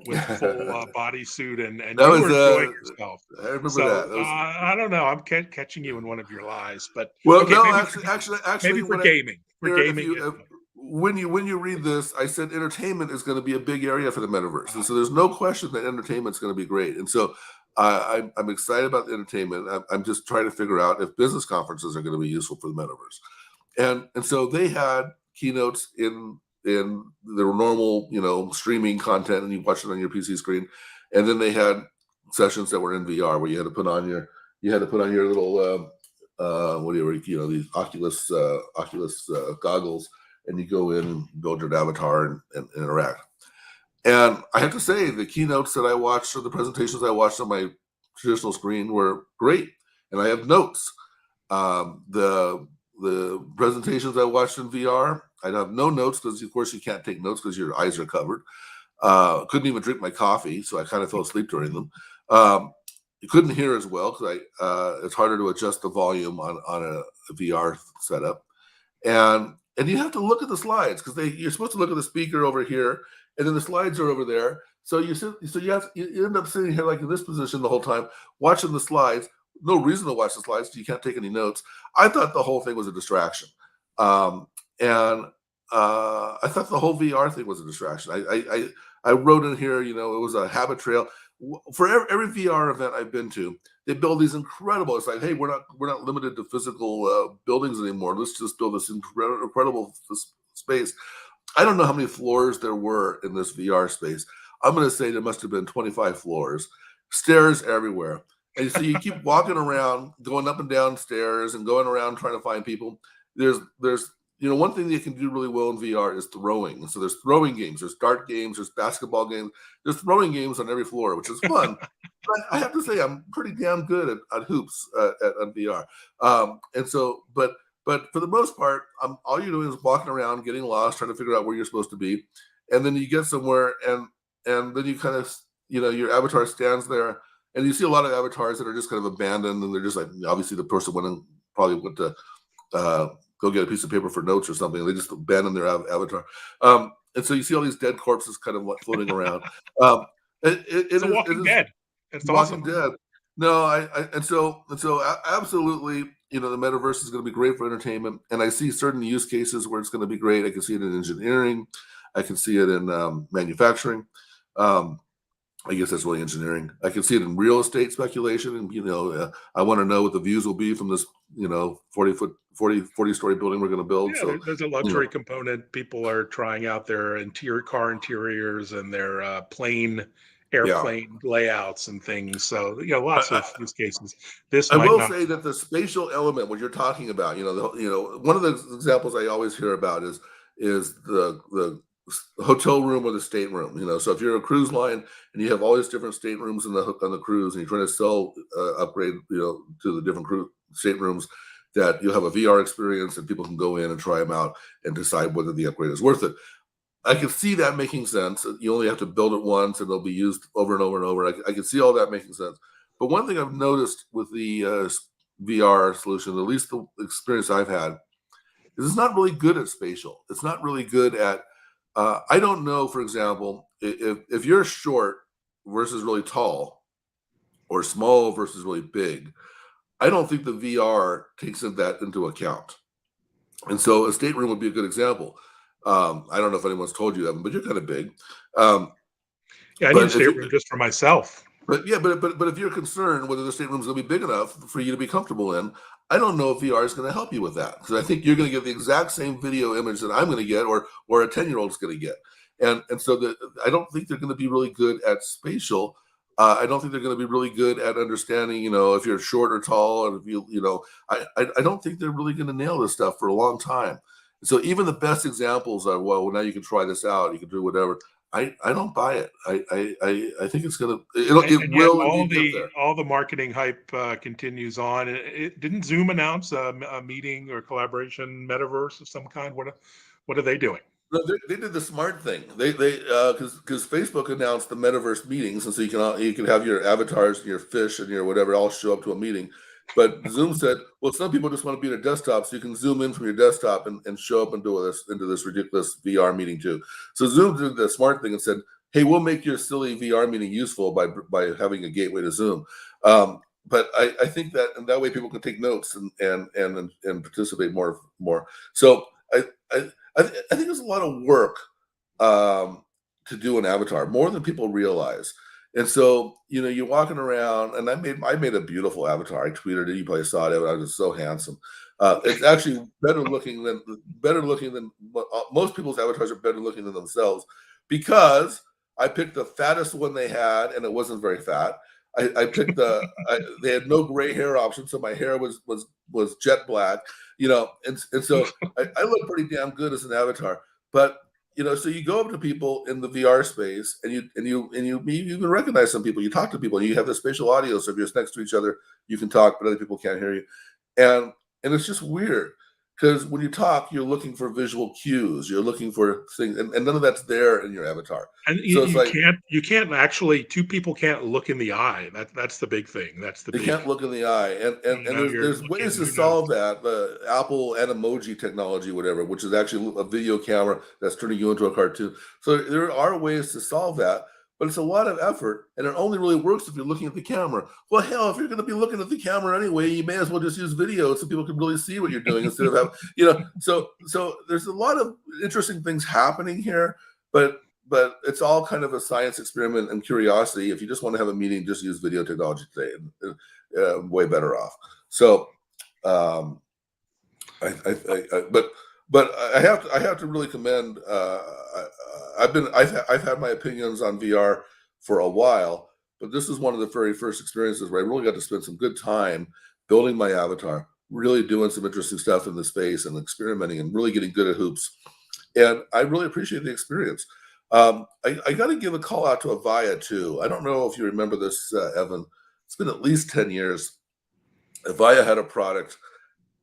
with full bodysuit, and that you was were enjoying yourself. I remember So that. That was I don't know. I'm catching you in one of your lies, but well, okay, no, actually, maybe for when I gaming, for here, if gaming. you when you read this, I said entertainment is going to be a big area for the metaverse, and Uh, so there's no question that entertainment is going to be great. And so I'm excited about the entertainment. I'm just trying to figure out if business conferences are going to be useful for the metaverse. And so they had keynotes in their normal streaming content, and you watch it on your PC screen, and then they had sessions that were in VR where you had to put on your little whatever these Oculus goggles, and you go in and build your avatar and interact. And I have to say, the keynotes that I watched or the presentations I watched on my traditional screen were great, and I have notes. The presentations I watched in VR, I have no notes because, of course, you can't take notes because your eyes are covered. Couldn't even drink my coffee, so I kind of fell asleep during them. You couldn't hear as well because it's harder to adjust the volume on a VR setup, and you have to look at the slides because you're supposed to look at the speaker over here, and then the slides are over there. So you end up sitting here like in this position the whole time, watching the slides. No reason to watch the slides. You can't take any notes. I thought the whole thing was a distraction, and I thought the whole VR thing was a distraction. I wrote in here, it was a habit trail. For every VR event I've been to, they build these incredible. It's like, hey, we're not limited to physical buildings anymore. Let's just build this incredible space. I don't know how many floors there were in this VR space. I'm going to say there must have been 25 floors, stairs everywhere. And so you keep walking around, going up and down stairs and going around trying to find people. There's one thing that you can do really well in VR is throwing. So there's throwing games, there's dart games, there's basketball games, there's throwing games on every floor, which is fun. But I have to say, I'm pretty damn good at hoops on VR. But for the most part, all you're doing is walking around, getting lost, trying to figure out where you're supposed to be, and then you get somewhere, and then you kind of, your avatar stands there, and you see a lot of avatars that are just kind of abandoned, and they're just like, obviously the person probably went to go get a piece of paper for notes or something. They just abandon their avatar, and so you see all these dead corpses kind of floating around. it's a Walking Dead. It's Walking awesome. Dead. No, and so absolutely, the metaverse is going to be great for entertainment, and I see certain use cases where it's going to be great. I can see it in engineering, I can see it in manufacturing. I guess that's really engineering. I can see it in real estate speculation, and I want to know what the views will be from this 40-story building we're going to build. Yeah, So there's a luxury component. People are trying out their car interiors and their yeah. airplane layouts and things. So lots I, of use cases. This I might will not. say that the spatial element, what you're talking about, one of the examples I always hear about is the hotel room or the stateroom. So if you're a cruise line and you have all these different staterooms on the cruise, and you're trying to sell upgrade, to the different staterooms, that you'll have a VR experience and people can go in and try them out and decide whether the upgrade is worth it. I can see that making sense. You only have to build it once, and they'll be used over and over and over. I can see all that making sense. But one thing I've noticed with the VR solution, at least the experience I've had, is it's not really good at spatial. It's not really good at. I don't know, for example, if you're short versus really tall, or small versus really big. I don't think the VR takes that into account. And so a stateroom would be a good example. I don't know if anyone's told you, Evan, but you're kind of big. Um, Yeah, I need a but if stateroom you, just for myself. but yeah, but if you're concerned whether the stateroom is going to be big enough for you to be comfortable in, I don't know if VR is going to help you with that, because I think you're going to get the exact same video image that I'm going to get, or a 10-year-old is going to get, and so I don't think they're going to be really good at spatial. I don't think they're going to be really good at understanding, if you're short or tall, and if I don't think they're really going to nail this stuff for a long time. So even the best examples are, well, now you can try this out, you can do whatever. I don't buy it. I think it And yet will indeed get there. all the marketing hype continues on. Didn't Zoom announce a meeting or collaboration metaverse of some kind? What are they doing? No, they did the smart thing. They because Facebook announced the metaverse meetings, and so you can have your avatars and your fish and your whatever all show up to a meeting. But Zoom said, well, some people just want to be at a desktop, so you can zoom in from your desktop and show up into this ridiculous VR meeting too. So Zoom did the smart thing and said, hey, we'll make your silly VR meeting useful by having a gateway to Zoom. But I think that, and that way people can take notes and participate more. So I I think there's a lot of work to do an avatar, more than people realize. And so, you're walking around, and I made a beautiful avatar. I tweeted it. You probably saw it. I was so handsome. It's actually better looking than most people's avatars are better looking than themselves, because I picked the fattest one they had, and it wasn't very fat. I picked they had no gray hair option, so my hair was jet black, and so I look pretty damn good as an avatar. But so you go up to people in the VR space, and you can recognize some people. You talk to people, and you have the spatial audio, so if you're next to each other, you can talk, but other people can't hear you, and it's just weird, because when you talk, you're looking for visual cues, you're looking for things, and none of that's there in your avatar. And So it's like you can't actually, two people can't look in the eye. That's the big thing. That's the they big, can't look in the eye, and you're there's ways looking, to who knows? solve that. The Apple Animoji technology, whatever, which is actually a video camera that's turning you into a cartoon. So there are ways to solve that, but it's a lot of effort, and it only really works if you're looking at the camera. Well, hell, if you're going to be looking at the camera anyway, you may as well just use video so people can really see what you're doing, instead of So there's a lot of interesting things happening here, but it's all kind of a science experiment and curiosity. If you just want to have a meeting, just use video technology today, and way better off. So, but I have to really commend. I've had my opinions on VR for a while, but this is one of the very first experiences where I really got to spend some good time building my avatar, really doing some interesting stuff in the space and experimenting and really getting good at hoops. And I really appreciate the experience. I got to give a call out to Avaya too. I don't know if you remember this, Evan. It's been at least 10 years. Avaya had a product,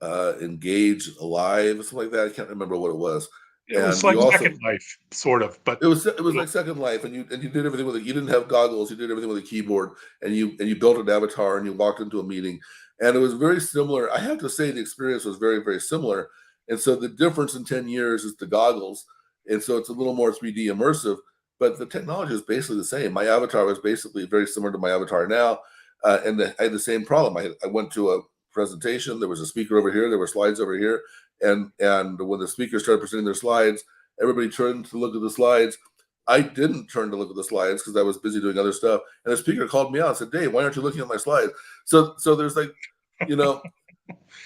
Engage Alive, something like that. I can't remember what it was. It was And like you also Second Life, sort of, but it was like Second Life, and you did everything with it. You didn't have goggles. You did everything with a keyboard, and you built an avatar, and you walked into a meeting, and it was very similar. I have to say the experience was very, very similar. And so the difference in 10 years is the goggles, and so it's a little more 3D immersive. But the technology is basically the same. My avatar was basically very similar to my avatar now, I had the same problem. I went to a presentation. There was a speaker over here. There were slides over here, and when the speaker started presenting their slides, everybody turned to look at the slides. I didn't turn to look at the slides because I was busy doing other stuff. And the speaker called me out and said, Dave, why aren't you looking at my slides? So there's like, you know,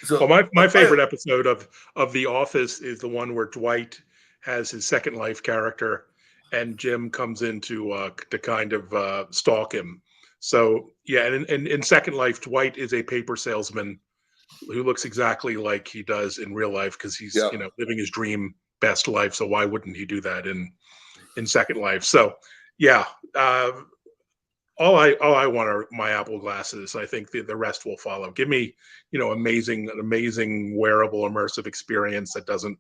well, so my favorite episode of The Office is the one where Dwight has his Second Life character, and Jim comes in to kind of stalk him. So yeah, and in Second Life, Dwight is a paper salesman who looks exactly like he does in real life, because he's yeah, living his dream best life. So why wouldn't he do that in Second Life? So yeah, all I want are my Apple glasses. I think the rest will follow. Give me, an amazing wearable immersive experience that doesn't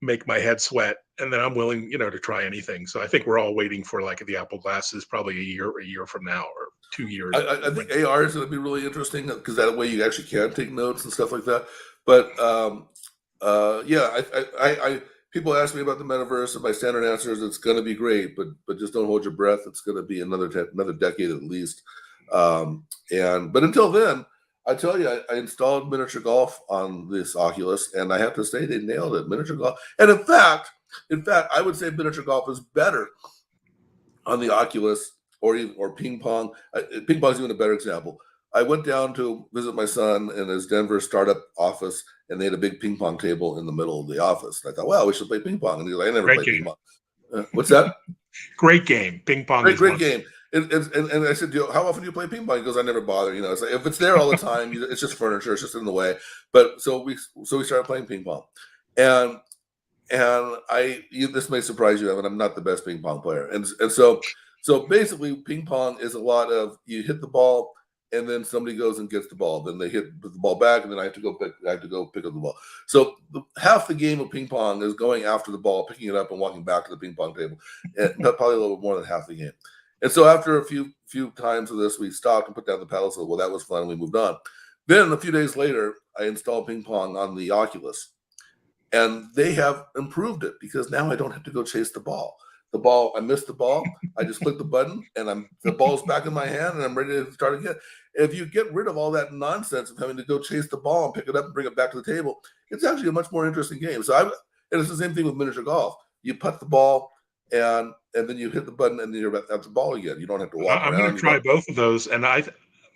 make my head sweat, and then I'm willing, to try anything. So I think we're all waiting for like the Apple glasses, probably a year from now, or 2 years. I think AR is going to be really interesting, because that way you actually can take notes and stuff like that. But yeah, I people ask me about the metaverse, and my standard answer is it's going to be great, but just don't hold your breath. It's going to be another decade at least. But until then, I tell you, I installed miniature golf on this Oculus, and I have to say they nailed it. Miniature golf, and in fact, I would say miniature golf is better on the Oculus or ping pong. Ping pong is even a better example. I went down to visit my son in his Denver startup office, and they had a big ping pong table in the middle of the office. And I thought, well, we should play ping pong. And he's like, I never Great played ping game. pong. What's that? Great game. Ping pong Great, is great wonderful. game. And I said, how often do you play ping pong? He goes, I never bother. You know, it's like, if it's there all the time, it's just furniture. It's just in the way. But so we started playing ping pong, and this may surprise you, Evan. I'm not the best ping pong player, and so basically, ping pong is a lot of you hit the ball, and then somebody goes and gets the ball. Then they hit the ball back, and then I have to go pick up the ball. So half the game of ping pong is going after the ball, picking it up, and walking back to the ping pong table. And probably a little bit more than half the game. And so after a few times of this, we stopped and put down the paddle. So well, that was fun, and we moved on. Then a few days later, I installed ping pong on the Oculus, and they have improved it because now I don't have to go chase the ball. I missed the ball. I just click the button, and the ball's back in my hand, and I'm ready to start again. If you get rid of all that nonsense of having to go chase the ball and pick it up and bring it back to the table, it's actually a much more interesting game. And it's the same thing with miniature golf. You putt the ball, and then you hit the button, and then you're at the ball again. You don't have to walk I'm going around. to try both of those, and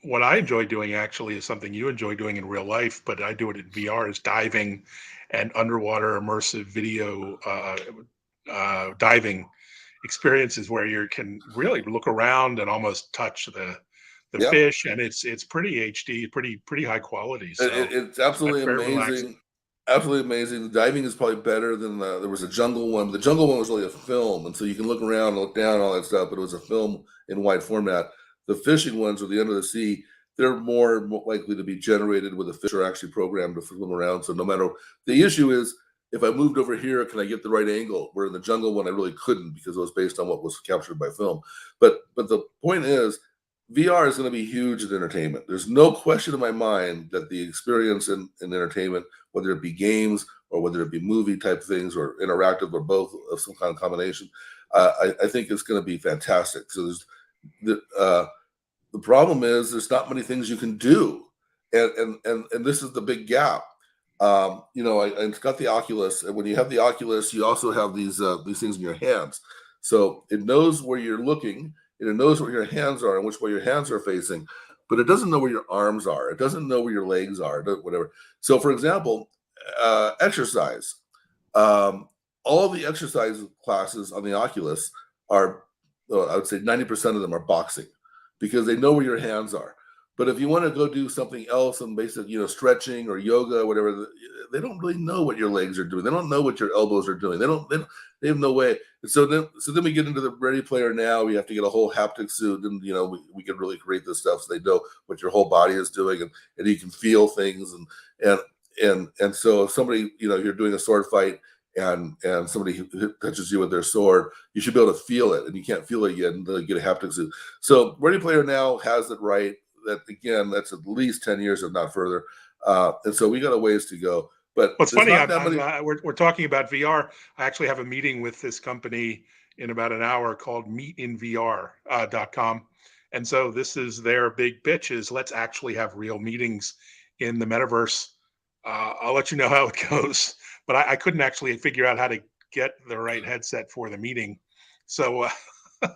what I enjoy doing actually is something you enjoy doing in real life, but I do it in VR is diving and underwater immersive video diving experiences where you can really look around and almost touch the Yeah, fish, and it's pretty HD, pretty high quality. So it's that's absolutely very relaxing. amazing. Absolutely amazing. The diving is probably better than there was a jungle one. The jungle one was really a film, and so you can look around and look down and all that stuff, but it was a film in wide format. The fishing ones or the end of the sea, they're more likely to be generated where the fish are actually programmed to swim around. So no matter the issue is, if I moved over here, can I get the right angle? Where in the jungle one, I really couldn't because it was based on what was captured by film. But the point is, VR is going to be huge in entertainment. There's no question in my mind that the experience in entertainment, whether it be games or whether it be movie type things or interactive or both of some kind of combination, I think it's going to be fantastic. So the problem is there's not many things you can do, and this is the big gap. I got the Oculus, and when you have the Oculus, you also have these things in your hands, so it knows where you're looking, and it knows where your hands are and which way your hands are facing, but it doesn't know where your arms are. It doesn't know where your legs are, whatever. So, for example, exercise. All the exercise classes on the Oculus are, I would say, 90% of them are boxing because they know where your hands are. But if you want to go do something else and basic, stretching or yoga, whatever, they don't really know what your legs are doing. They don't know what your elbows are doing. They have no way. And so then we get into the Ready Player Now. We have to get a whole haptic suit, and we can really create this stuff so they know what your whole body is doing, and you can feel things, and so if somebody, you're doing a sword fight, and somebody touches you with their sword, you should be able to feel it, and you can't feel it yet until you get a haptic suit. So Ready Player Now has it right. That again, that's at least 10 years, if not further. And so we got a ways to go. But What's there's funny, not that many. we're talking about VR. I actually have a meeting with this company in about an hour called meetinvr.com. And so this is their big pitch is let's actually have real meetings in the metaverse. I'll let you know how it goes, but I couldn't actually figure out how to get the right headset for the meeting. So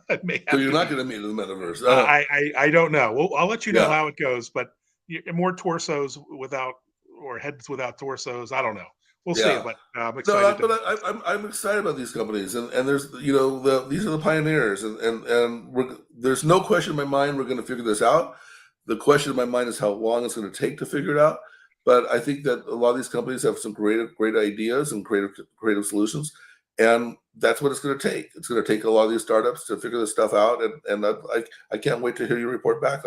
it may So have you're to not be. going to meet in the metaverse. I don't know. Well, I'll let you know Yeah. how it goes, but more torsos without or heads without torsos. I don't know. We'll see, Yeah. but I'm No, excited. I'm excited about these companies, and there's these are the pioneers, and there's no question in my mind we're going to figure this out. The question in my mind is how long it's going to take to figure it out. But I think that a lot of these companies have some great ideas and creative solutions, and that's what it's going to take. It's going to take a lot of these startups to figure this stuff out, and I can't wait to hear you report back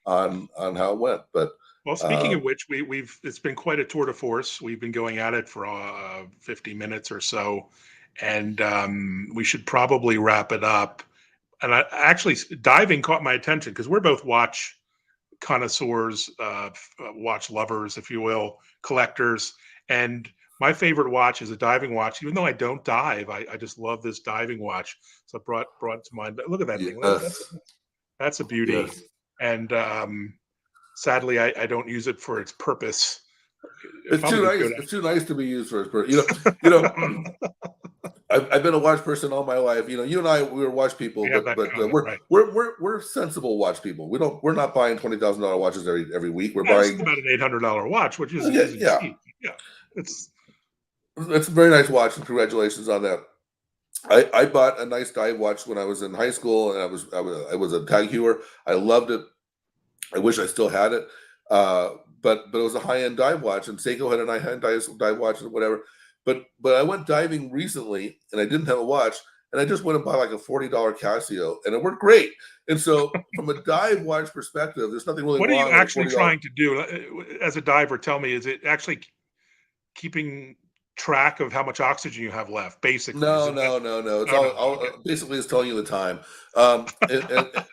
on how it went. But Well, speaking uh, of which, we've it's been quite a tour de force. We've been going at it for 50 minutes or so, and we should probably wrap it up. And actually, diving caught my attention because we're both watch connoisseurs, watch lovers, if you will, collectors. And my favorite watch is a diving watch. Even though I don't dive, I just love this diving watch. So it brought it to mind. But look at that thing. yes, That's a beauty. yes. And Sadly, I don't use it for its purpose. It'd It's probably too be nice. good. It's too nice to be used for its purpose. I've been a watch person all my life. You and I, we were watch people, We have but that common, we're right? we're sensible watch people. We're not buying $20,000 watches every week. We're Yeah, this is buying. about an $800 watch, which Yeah, isn't yeah, cheap. Yeah, it's it's a very nice watch, and congratulations on that. I bought a nice dive watch when I was in high school, and I was a tag hewer. I loved it. I wish I still had it. Uh, but it was a high end dive watch, and Seiko had a high end dive watch and whatever. But I went diving recently, and I didn't have a watch, and I just went and bought like a $40 Casio, and it worked great. And so, from a dive watch perspective, there's nothing really what are you wrong with a actually $40. trying to do as a diver? Tell me, is it actually keeping track of how much oxygen you have left? Basically, is No, it that? no, no, no. It's Oh no, all okay, basically it's telling you the time. And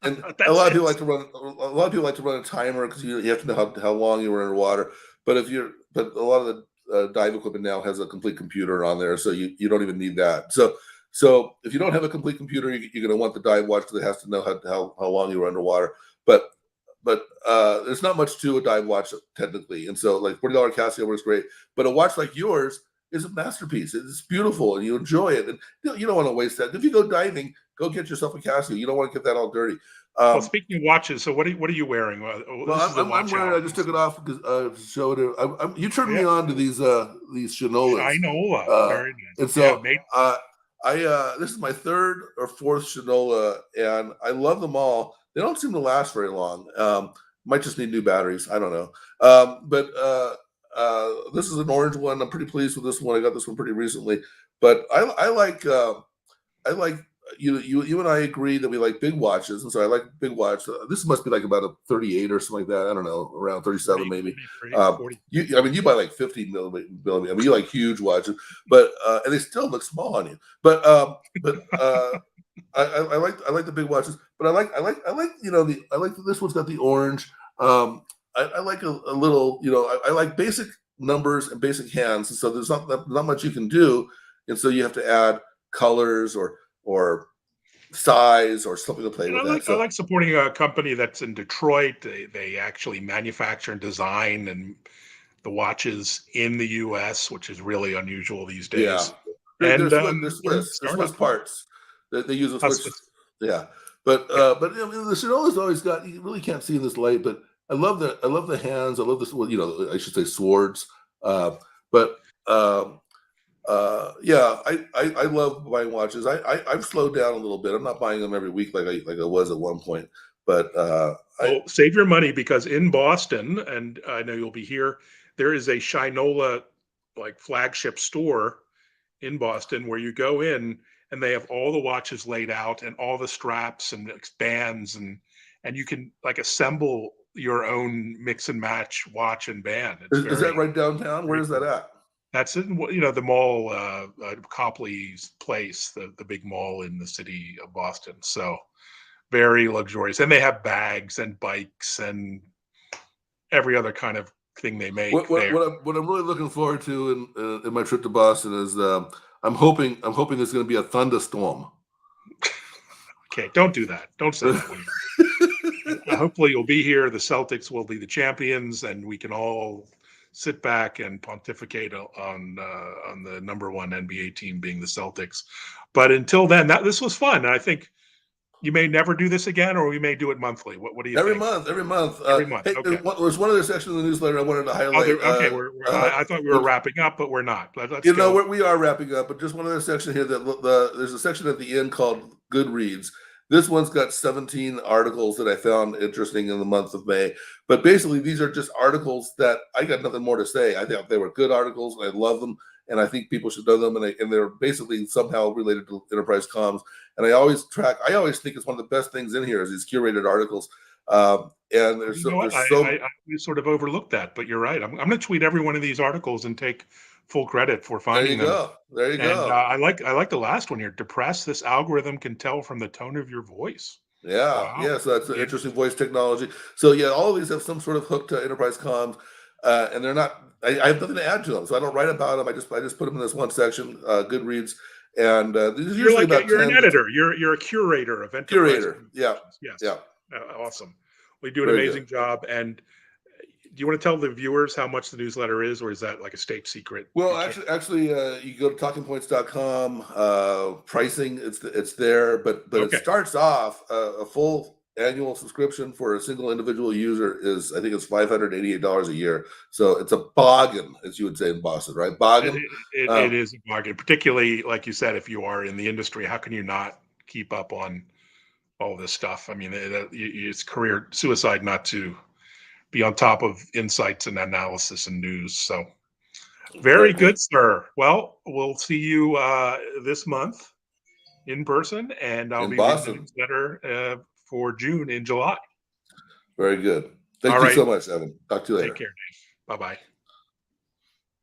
a that's lot of it. people like to run. A lot of people like to run a timer because you have to know how long you were underwater. But a lot of the dive equipment now has a complete computer on there, so you don't even need that. So if you don't have a complete computer, you're going to want the dive watch because it has to know how long you were underwater. But there's not much to a dive watch technically, and so like $40 Casio works great. But a watch like yours is a masterpiece. It's beautiful, and you enjoy it. And you don't want to waste that. If you go diving, go get yourself a Casio. You don't want to get that all dirty. Well, Um, speaking of watches, so what are you wearing? well, This is the I'm watch wearing. hour. I just took it off because to show it. You turned me Yeah, on to these Shinolas, Shinola, uh, very nice. and Yeah, so made this is my third or fourth Shinola, and I love them all. They don't seem to last very long. Might just need new batteries. I don't know. But this is an orange one. I'm pretty pleased with this one. I got this one pretty recently. But I like you and I agree that we like big watches, and so I like big watch. This must be like about a 38 or something like that. I don't know, around 37 40, maybe. 43, 40. I mean, you buy like 50 millimeter. I mean, you like huge watches, but and they still look small on you. But I like the big watches, but I like I like this one's got the orange. I like a little I like basic numbers and basic hands, and so there's not much you can do, and so you have to add colors or size or something to play And with that. I So like supporting a company that's in Detroit. They actually manufacture and design and the watches in the U.S., which is really unusual these yeah, days. And they're they're a Swiss. They're Swiss startup. parts. They use a Us Swiss. with Yeah, yeah. but I mean, the Shinoda's always got. You really can't see in this light, but I love the hands. I love this. Well, I should say swords. Uh, but yeah, I love buying watches. I've slowed down a little bit. I'm not buying them every week like I was at one point. But I Well, save your money because in Boston, and I know you'll be here, there is a Shinola like flagship store in Boston where you go in and they have all the watches laid out and all the straps and bands and you can like assemble your own mix and match watch and band. It's is that right downtown? Where very is that cool. at? That's in the mall, Copley's Place, the big mall in the city of Boston. So very luxurious, and they have bags and bikes and every other kind of thing they make there. What I'm really looking forward to in my trip to Boston is I'm hoping there's going to be a thunderstorm. Okay, don't do that. Don't say that when you're. Hopefully, you'll be here. The Celtics will be the champions, and we can all sit back and pontificate on the number one NBA team being the Celtics. But until then, this was fun. I think you may never do this again, or we may do it monthly. What do you think? Every month. Every month. Hey, Okay. there's one other section of the newsletter I wanted to Oh, highlight. okay. I thought we were Which wrapping up, but we're not. Let's go. we are wrapping up, but just one other section here there's a section at the end called Goodreads. This one's got 17 articles that I found interesting in the month of May. But basically, these are just articles that I got nothing more to say. I think they were good articles, and I love them, and I think people should know them, and they're basically somehow related to enterprise comms. And I always think it's one of the best things in here is these curated articles. And You know what? there's so I sort of overlooked that, but you're right. I'm going to tweet every one of these articles and take full credit for there you finding them. go. There you And go. I like the last one here. Depressed. This algorithm can tell from the tone of your voice. Yeah, Wow. yeah. So that's an Yeah. interesting voice technology. So yeah, all of these have some sort of hook to enterprise comms, and they're not. I have nothing to add to them, so I don't write about them. I just put them in this one section, Goodreads, and there's You're usually like about you're an 10 editor. You're a curator of enterprise curator. Yeah, communications. Yes. yeah. Awesome. We do an Very good. amazing job. And you want to tell the viewers how much the newsletter is, or is that like a state secret? Well, You can't. actually, you go to talkingpoints.com. Pricing, it's there, but it Okay. starts off a full annual subscription for a single individual user is, I think it's $588 a year. So it's a bargain, as you would say in Boston, right? It, Bargain. it is a bargain, particularly like you said, if you are in the industry, how can you not keep up on all this stuff? I mean, it's career suicide not to be on top of insights and analysis and news. So very Exactly. good, sir. Well, we'll see you this month in person, and I'll In be reading the Boston. newsletter for June in July. Very good. All Thank you right. so much, Evan. Talk to you Take later. care, Dave. Bye bye.